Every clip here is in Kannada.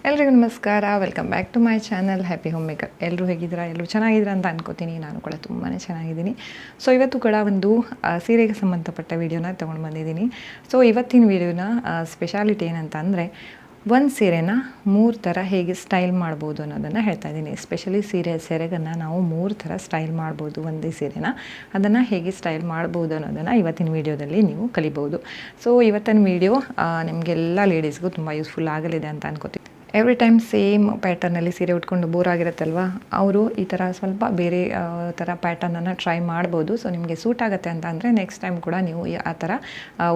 ಎಲ್ರಿಗೂ ನಮಸ್ಕಾರ, welcome back to my channel happy home maker. ಎಲ್ಲರೂ ಹೇಗಿದ್ದೀರಾ? ಎಲ್ಲರೂ ಚೆನ್ನಾಗಿದ್ದೀರಾ ಅಂತ ಅನ್ಕೋತೀನಿ. ನಾನು ಕೂಡ ತುಂಬಾ ಚೆನ್ನಾಗಿದ್ದೀನಿ. ಸೊ ಇವತ್ತು ಕೂಡ ಒಂದು ಸೀರೆಗೆ ಸಂಬಂಧಪಟ್ಟ ವಿಡಿಯೋನ ತೊಗೊಂಡು ಬಂದಿದ್ದೀನಿ. ಸೊ ಇವತ್ತಿನ ವಿಡಿಯೋನ ಸ್ಪೆಷಾಲಿಟಿ ಏನಂತ ಅಂದರೆ, ಒಂದು ಸೀರೆನ 3 ಥರ ಹೇಗೆ ಸ್ಟೈಲ್ ಮಾಡ್ಬೋದು ಅನ್ನೋದನ್ನು ಹೇಳ್ತಾ ಇದ್ದೀನಿ. ಎಸ್ಪೆಷಲಿ ಸೆರೆಗನ್ನು ನಾವು 3 ಥರ ಸ್ಟೈಲ್ ಮಾಡ್ಬೋದು. ಒಂದೇ ಸೀರೆನ ಅದನ್ನು ಹೇಗೆ ಸ್ಟೈಲ್ ಮಾಡ್ಬೋದು ಅನ್ನೋದನ್ನು ಇವತ್ತಿನ ವೀಡಿಯೋದಲ್ಲಿ ನೀವು ಕಲಿಬೋದು. ಸೊ ಇವತ್ತಿನ ವೀಡಿಯೋ ನಿಮಗೆಲ್ಲ ಲೇಡೀಸ್ಗೂ ತುಂಬ ಯೂಸ್ಫುಲ್ ಆಗಲಿದೆ ಅಂತ ಅನ್ಕೋತೀನಿ. ಎವ್ರಿ ಟೈಮ್ ಸೇಮ್ ಪ್ಯಾಟರ್ನಲ್ಲಿ ಸೀರೆ ಉಟ್ಕೊಂಡು ಬೋರ್ ಆಗಿರುತ್ತಲ್ವ, ಅವರು ಈ ಥರ ಸ್ವಲ್ಪ ಬೇರೆ ಥರ ಪ್ಯಾಟರ್ನನ್ನು ಟ್ರೈ ಮಾಡ್ಬೋದು. ಸೊ ನಿಮಗೆ ಸೂಟ್ ಆಗುತ್ತೆ ಅಂತ ಅಂದರೆ ನೆಕ್ಸ್ಟ್ ಟೈಮ್ ಕೂಡ ನೀವು ಆ ಥರ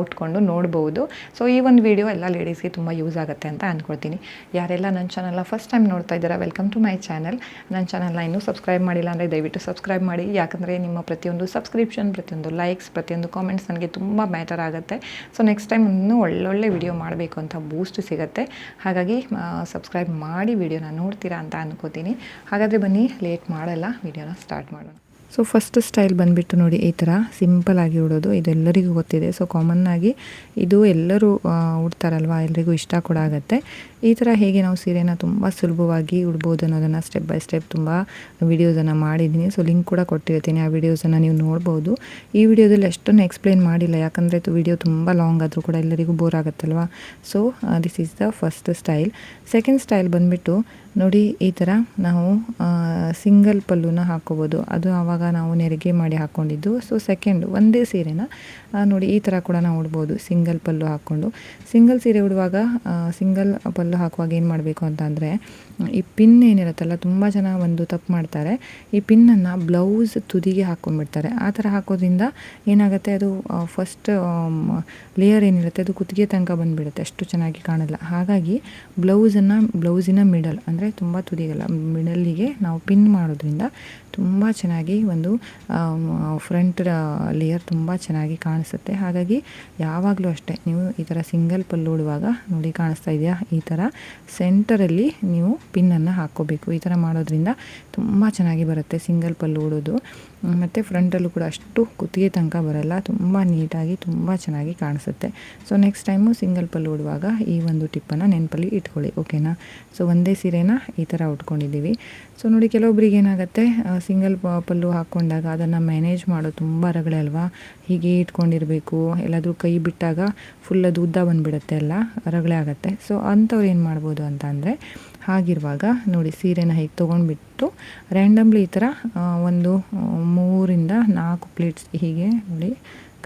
ಉಟ್ಕೊಂಡು ನೋಡ್ಬೋದು. ಸೊ ಈ ಒಂದು ವಿಡಿಯೋ ಎಲ್ಲ ಲೇಡೀಸ್ಗೆ ತುಂಬ ಯೂಸ್ ಆಗುತ್ತೆ ಅಂತ ಅಂದ್ಕೊಳ್ತೀನಿ. ಯಾರೆಲ್ಲ ನನ್ನ ಚಾನಲ್ನ ಫಸ್ಟ್ ಟೈಮ್ ನೋಡ್ತಾ ಇದ್ದೀರಾ, ವೆಲ್ಕಮ್ ಟು ಮೈ ಚಾನಲ್. ನನ್ನ ಚಾನಲ್ನ ಇನ್ನೂ ಸಬ್ಸ್ಕ್ರೈಬ್ ಮಾಡಿಲ್ಲ ಅಂದರೆ ದಯವಿಟ್ಟು ಸಬ್ಸ್ಕ್ರೈಬ್ ಮಾಡಿ. ಯಾಕಂದರೆ ನಿಮ್ಮ ಪ್ರತಿಯೊಂದು ಸಬ್ಸ್ಕ್ರಿಪ್ಷನ್, ಪ್ರತಿಯೊಂದು ಲೈಕ್ಸ್, ಪ್ರತಿಯೊಂದು ಕಾಮೆಂಟ್ಸ್ ನನಗೆ ತುಂಬ ಮ್ಯಾಟರ್ ಆಗುತ್ತೆ. ಸೊ ನೆಕ್ಸ್ಟ್ ಟೈಮ್ ಇನ್ನೂ ಒಳ್ಳೊಳ್ಳೆ ವಿಡಿಯೋ ಮಾಡಬೇಕು ಅಂತ ಬೂಸ್ಟ್ ಸಿಗುತ್ತೆ. ಹಾಗಾಗಿ ಸಬ್ಸ್ಕ್ರೈಬ್ ಮಾಡಿ ವಿಡಿಯೋನ ನೋಡ್ತೀರಾ ಅಂತ ಅನ್ಕೋತೀನಿ. ಹಾಗಾದರೆ ಬನ್ನಿ, ಲೇಟ್ ಮಾಡಲ್ಲ, ವಿಡಿಯೋನ ಸ್ಟಾರ್ಟ್ ಮಾಡೋಣ. ಸೊ ಫಸ್ಟ್ ಸ್ಟೈಲ್ ಬಂದುಬಿಟ್ಟು ನೋಡಿ, ಈ ಥರ ಸಿಂಪಲ್ಲಾಗಿ ಉಡೋದು. ಇದೆಲ್ಲರಿಗೂ ಗೊತ್ತಿದೆ. ಸೊ ಕಾಮನ್ನಾಗಿ ಇದು ಎಲ್ಲರೂ ಉಡ್ತಾರಲ್ವ, ಎಲ್ರಿಗೂ ಇಷ್ಟ ಕೂಡ ಆಗುತ್ತೆ. ಈ ಥರ ಹೇಗೆ ನಾವು ಸೀರೆನ ತುಂಬ ಸುಲಭವಾಗಿ ಉಡ್ಬೋದು ಅನ್ನೋದನ್ನು ಸ್ಟೆಪ್ ಬೈ ಸ್ಟೆಪ್ ತುಂಬ ವೀಡಿಯೋಸನ್ನು ಮಾಡಿದ್ದೀನಿ. ಸೊ ಲಿಂಕ್ ಕೂಡ ಕೊಟ್ಟಿರ್ತೀನಿ, ಆ ವೀಡಿಯೋಸನ್ನು ನೀವು ನೋಡ್ಬೋದು. ಈ ವಿಡಿಯೋದಲ್ಲಿ ಅಷ್ಟೊಂದು ಎಕ್ಸ್ಪ್ಲೇನ್ ಮಾಡಿಲ್ಲ, ಯಾಕಂದರೆ ವಿಡಿಯೋ ತುಂಬ ಲಾಂಗ್ ಆದರೂ ಕೂಡ ಎಲ್ಲರಿಗೂ ಬೋರ್ ಆಗುತ್ತಲ್ವ. So this is the first style. Second style ಬಂದುಬಿಟ್ಟು ನೋಡಿ, ಈ ಥರ ನಾವು ಸಿಂಗಲ್ ಪಲ್ಲುನ ಹಾಕ್ಕೋಬೋದು. ಅದು ಆವಾಗ ನಾವು ನೆರಿಗೆ ಮಾಡಿ ಹಾಕ್ಕೊಂಡಿದ್ದು. ಸೊ ಸೆಕೆಂಡ್ ಒಂದೇ ಸೀರೆನ ನೋಡಿ ಈ ಥರ ಕೂಡ ನಾವು ಉಡ್ಬೋದು, ಸಿಂಗಲ್ ಪಲ್ಲು ಹಾಕ್ಕೊಂಡು. ಸಿಂಗಲ್ ಸೀರೆ ಉಡುವಾಗ, ಸಿಂಗಲ್ ಪಲ್ಲು ಹಾಕುವಾಗ ಏನು ಮಾಡಬೇಕು ಅಂತ ಅಂದರೆ, ಈ ಪಿನ್ ಏನಿರುತ್ತಲ್ಲ, ತುಂಬ ಜನ ಒಂದು ತಪ್ಪು ಮಾಡ್ತಾರೆ. ಈ ಪಿನ್ನನ್ನು ಬ್ಲೌಸ್ ತುದಿಗೆ ಹಾಕ್ಕೊಂಡ್ಬಿಡ್ತಾರೆ. ಆ ಥರ ಹಾಕೋದ್ರಿಂದ ಏನಾಗುತ್ತೆ, ಅದು ಫಸ್ಟ್ ಲೇಯರ್ ಏನಿರುತ್ತೆ ಅದು ಕುತ್ತಿಗೆ ತನಕ ಬಂದುಬಿಡುತ್ತೆ, ಅಷ್ಟು ಚೆನ್ನಾಗಿ ಕಾಣಲ್ಲ. ಹಾಗಾಗಿ ಬ್ಲೌಸಿನ ಮಿಡಲ್ ಅಂದರೆ ತುಂಬ ತುದಿಗಲ್ಲ, ಮಿಡಲ್ಲಿಗೆ ನಾವು ಪಿನ್ ಮಾಡೋದ್ರಿಂದ ತುಂಬ ಚೆನ್ನಾಗಿ ಒಂದು ಫ್ರಂಟ್ ಲೇಯರ್ ತುಂಬ ಚೆನ್ನಾಗಿ ಕಾಣಿಸುತ್ತೆ. ಹಾಗಾಗಿ ಯಾವಾಗಲೂ ಅಷ್ಟೇ, ನೀವು ಈ ಥರ ಸಿಂಗಲ್ ಪಲ್ಲು ಉಡುವಾಗ ನೋಡಿ, ಕಾಣಿಸ್ತಾ ಇದೆಯಾ, ಈ ಥರ ಸೆಂಟರಲ್ಲಿ ನೀವು ಪಿನ್ನನ್ನು ಹಾಕ್ಕೋಬೇಕು. ಈ ಥರ ಮಾಡೋದ್ರಿಂದ ತುಂಬ ಚೆನ್ನಾಗಿ ಬರುತ್ತೆ ಸಿಂಗಲ್ ಪಲ್ಲು ಉಡೋದು. ಮತ್ತು ಫ್ರಂಟಲ್ಲೂ ಕೂಡ ಅಷ್ಟು ಕುತ್ತಿಗೆ ತನಕ ಬರಲ್ಲ, ತುಂಬ ನೀಟಾಗಿ ತುಂಬ ಚೆನ್ನಾಗಿ ಕಾಣಿಸುತ್ತೆ. ಸೊ ನೆಕ್ಸ್ಟ್ ಟೈಮು ಸಿಂಗಲ್ ಪಲ್ಲು ಉಡುವಾಗ ಈ ಒಂದು ಟಿಪ್ಪನ್ನು ನೆನಪಲ್ಲಿ ಇಟ್ಕೊಳ್ಳಿ, ಓಕೆನಾ. ಸೊ ಒಂದೇ ಸೀರೆನ ಈ ಥರ ಉಟ್ಕೊಂಡಿದ್ದೀವಿ. ಸೊ ನೋಡಿ, ಕೆಲವೊಬ್ರಿಗೆ ಏನಾಗುತ್ತೆ, ಸಿಂಗಲ್ ಪಲ್ಲು ಹಾಕ್ಕೊಂಡಾಗ ಅದನ್ನು ಮ್ಯಾನೇಜ್ ಮಾಡೋದು ತುಂಬ ರಗಳೆ ಅಲ್ವಾ. ಹೀಗೆ ಇಟ್ಕೊಂಡಿರಬೇಕು, ಎಲ್ಲಾದರೂ ಕೈ ಬಿಟ್ಟಾಗ ಫುಲ್ ಅದು ಉದ್ದ ಬಂದುಬಿಡುತ್ತೆ, ಎಲ್ಲ ರಗಳೆ ಆಗುತ್ತೆ. ಸೊ ಅಂಥವ್ರು ಏನು ಮಾಡ್ಬೋದು ಅಂತ ಅಂದರೆ, ಹಾಗಿರುವಾಗ ನೋಡಿ, ಸೀರೆನ ಹೀಗೆ ತೊಗೊಂಡ್ಬಿಟ್ಟು ರ್ಯಾಂಡಮ್ಲಿ ಈ ಥರ ಒಂದು 3 ಇಂದ 4 ಪ್ಲೇಟ್ಸ್ ಹೀಗೆ ನೋಡಿ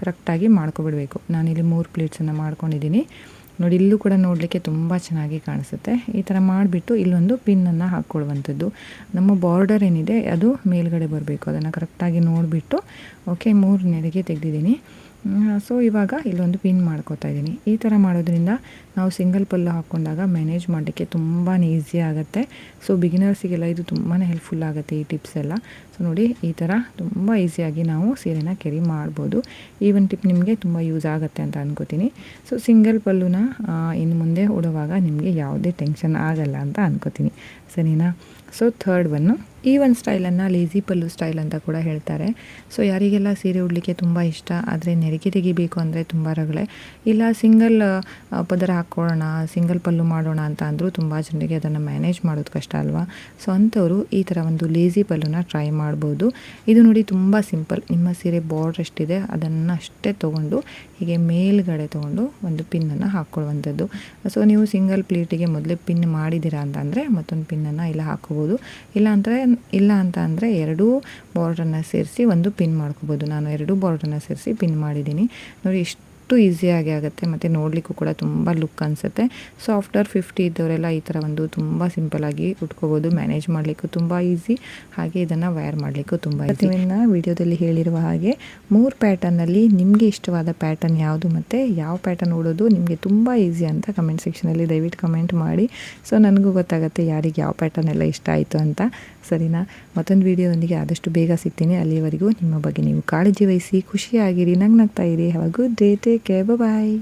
ಕರೆಕ್ಟಾಗಿ ಮಾಡ್ಕೊಬಿಡಬೇಕು. ನಾನಿಲ್ಲಿ 3 ಪ್ಲೇಟ್ಸನ್ನು ಮಾಡ್ಕೊಂಡಿದ್ದೀನಿ ನೋಡಿ. ಇಲ್ಲೂ ಕೂಡ ನೋಡಲಿಕ್ಕೆ ತುಂಬ ಚೆನ್ನಾಗಿ ಕಾಣಿಸುತ್ತೆ. ಈ ಥರ ಮಾಡಿಬಿಟ್ಟು ಇಲ್ಲೊಂದು ಪಿನ್ನನ್ನು ಹಾಕ್ಕೊಳ್ಳುವಂಥದ್ದು. ನಮ್ಮ ಬಾರ್ಡರ್ ಏನಿದೆ ಅದು ಮೇಲ್ಗಡೆ ಬರಬೇಕು, ಅದನ್ನು ಕರೆಕ್ಟಾಗಿ ನೋಡಿಬಿಟ್ಟು ಓಕೆ 3 ನೆರಿಗೆ ತೆಗೆದಿದ್ದೀನಿ. ಸೊ ಇವಾಗ ಇಲ್ಲೊಂದು ಪಿನ್ ಮಾಡ್ಕೋತಾ ಇದ್ದೀನಿ. ಈ ಥರ ಮಾಡೋದ್ರಿಂದ ನಾವು ಸಿಂಗಲ್ ಪಲ್ಲು ಹಾಕ್ಕೊಂಡಾಗ ಮ್ಯಾನೇಜ್ ಮಾಡಲಿಕ್ಕೆ ತುಂಬಾ ಈಸಿ ಆಗುತ್ತೆ. ಸೊ ಬಿಗಿನರ್ಸಿಗೆಲ್ಲ ಇದು ತುಂಬಾ ಹೆಲ್ಪ್ಫುಲ್ ಆಗುತ್ತೆ ಈ ಟಿಪ್ಸ್ ಎಲ್ಲ. ಸೊ ನೋಡಿ, ಈ ಥರ ತುಂಬ ಈಸಿಯಾಗಿ ನಾವು ಸೀರೆನ ಕ್ಯಾರಿ ಮಾಡ್ಬೋದು. ಈ ಒಂದು ಟಿಪ್ ನಿಮಗೆ ತುಂಬ ಯೂಸ್ ಆಗುತ್ತೆ ಅಂತ ಅನ್ಕೋತೀನಿ. ಸೊ ಸಿಂಗಲ್ ಪಲ್ಲುನ ಇನ್ನು ಮುಂದೆ ಉಡುವಾಗ ನಿಮಗೆ ಯಾವುದೇ ಟೆನ್ಷನ್ ಆಗಲ್ಲ ಅಂತ ಅನ್ಕೋತೀನಿ, ಸರಿನಾ. ಸೊ ಥರ್ಡ್ ಒನ್ನು, ಈ ಒಂದು ಸ್ಟೈಲನ್ನು ಲೇಝಿ ಪಲ್ಲು ಸ್ಟೈಲ್ ಅಂತ ಕೂಡ ಹೇಳ್ತಾರೆ. ಸೊ ಯಾರಿಗೆಲ್ಲ ಸೀರೆ ಉಡಲಿಕ್ಕೆ ತುಂಬ ಇಷ್ಟ ಆದರೆ ನೆರಿಗೆ ತೆಗಿಬೇಕು ಅಂದರೆ ತುಂಬ ರಗಳೆ, ಇಲ್ಲ ಸಿಂಗಲ್ ಪದರ ಹಾಕ್ಕೊಳ್ಳೋಣ, ಸಿಂಗಲ್ ಪಲ್ಲು ಮಾಡೋಣ ಅಂತ ಅಂದರೂ ತುಂಬ ಜನರಿಗೆ ಅದನ್ನು ಮ್ಯಾನೇಜ್ ಮಾಡೋದು ಕಷ್ಟ ಅಲ್ವಾ. ಸೊ ಅಂಥವರು ಈ ಥರ ಒಂದು ಲೇಝಿ ಪಲ್ಲುನ ಟ್ರೈ ಮಾಡ್ಬೋದು. ಇದು ನೋಡಿ ತುಂಬ ಸಿಂಪಲ್. ನಿಮ್ಮ ಸೀರೆ ಬಾರ್ಡ್ರ್ ಎಷ್ಟಿದೆ ಅದನ್ನು ಅಷ್ಟೇ ತೊಗೊಂಡು ಹೀಗೆ ಮೇಲ್ಗಡೆ ತೊಗೊಂಡು ಒಂದು ಪಿನ್ನನ್ನು ಹಾಕ್ಕೊಳ್ಳುವಂಥದ್ದು. ಸೊ ನೀವು ಸಿಂಗಲ್ ಪ್ಲೇಟಿಗೆ ಮೊದಲೇ ಪಿನ್ ಮಾಡಿದ್ದೀರಾ ಅಂತ ಅಂದರೆ ಮತ್ತೊಂದು ಪಿನ್ನನ್ನು ಇಲ್ಲ ಹಾಕ್ಕೋಬೋದು. ಇಲ್ಲ ಅಂತ ಅಂದರೆ 2 ಬಾರ್ಡ್ರನ್ನು ಸೇರಿಸಿ ಒಂದು ಪಿನ್ ಮಾಡ್ಕೋಬೋದು. ನಾನು 2 ಬಾರ್ಡ್ರನ್ನು ಸೇರಿಸಿ ಪಿನ್ ಮಾಡಿದ್ದೀನಿ ನೋಡಿ. ಇಷ್ಟು ಈಸಿಯಾಗಿ ಆಗುತ್ತೆ ಮತ್ತು ನೋಡಲಿಕ್ಕೂ ಕೂಡ ತುಂಬ ಲುಕ್ ಅನಿಸುತ್ತೆ. ಸೊ ಆಫ್ಟರ್ 50 ಇದ್ದವರೆಲ್ಲ ಈ ಥರ ಒಂದು ತುಂಬ ಸಿಂಪಲಾಗಿ ಉಟ್ಕೋಬೋದು. ಮ್ಯಾನೇಜ್ ಮಾಡಲಿಕ್ಕೂ ತುಂಬ ಈಸಿ, ಹಾಗೆ ಇದನ್ನು ವೇರ್ ಮಾಡಲಿಕ್ಕೂ ತುಂಬ ಈಸಿ. ಇವನ್ನ ವಿಡಿಯೋದಲ್ಲಿ ಹೇಳಿರುವ ಹಾಗೆ 3 ಪ್ಯಾಟರ್ನಲ್ಲಿ ನಿಮಗೆ ಇಷ್ಟವಾದ ಪ್ಯಾಟರ್ನ್ ಯಾವುದು ಮತ್ತು ಯಾವ ಪ್ಯಾಟರ್ನ್ ಉಡೋದು ನಿಮಗೆ ತುಂಬ ಈಸಿ ಅಂತ ಕಮೆಂಟ್ ಸೆಕ್ಷನಲ್ಲಿ ದಯವಿಟ್ಟು ಕಮೆಂಟ್ ಮಾಡಿ. ಸೊ ನನಗೂ ಗೊತ್ತಾಗುತ್ತೆ ಯಾರಿಗೆ ಯಾವ ಪ್ಯಾಟರ್ನ್ ಎಲ್ಲ ಇಷ್ಟ ಆಯಿತು ಅಂತ, ಸರಿನಾ. ಮತ್ತೊಂದು ವಿಡಿಯೋದೊಂದಿಗೆ ಆದಷ್ಟು ಬೇಗ ಸಿಗ್ತೀನಿ. ಅಲ್ಲಿವರೆಗೂ ನಿಮ್ಮ ಬಗ್ಗೆ ನೀವು ಕಾಳಜಿ ವಹಿಸಿ, ಖುಷಿಯಾಗಿರಿ, ನಗ್ನಗ್ತಾ ಇರಿ. Have a good day, take care, bye.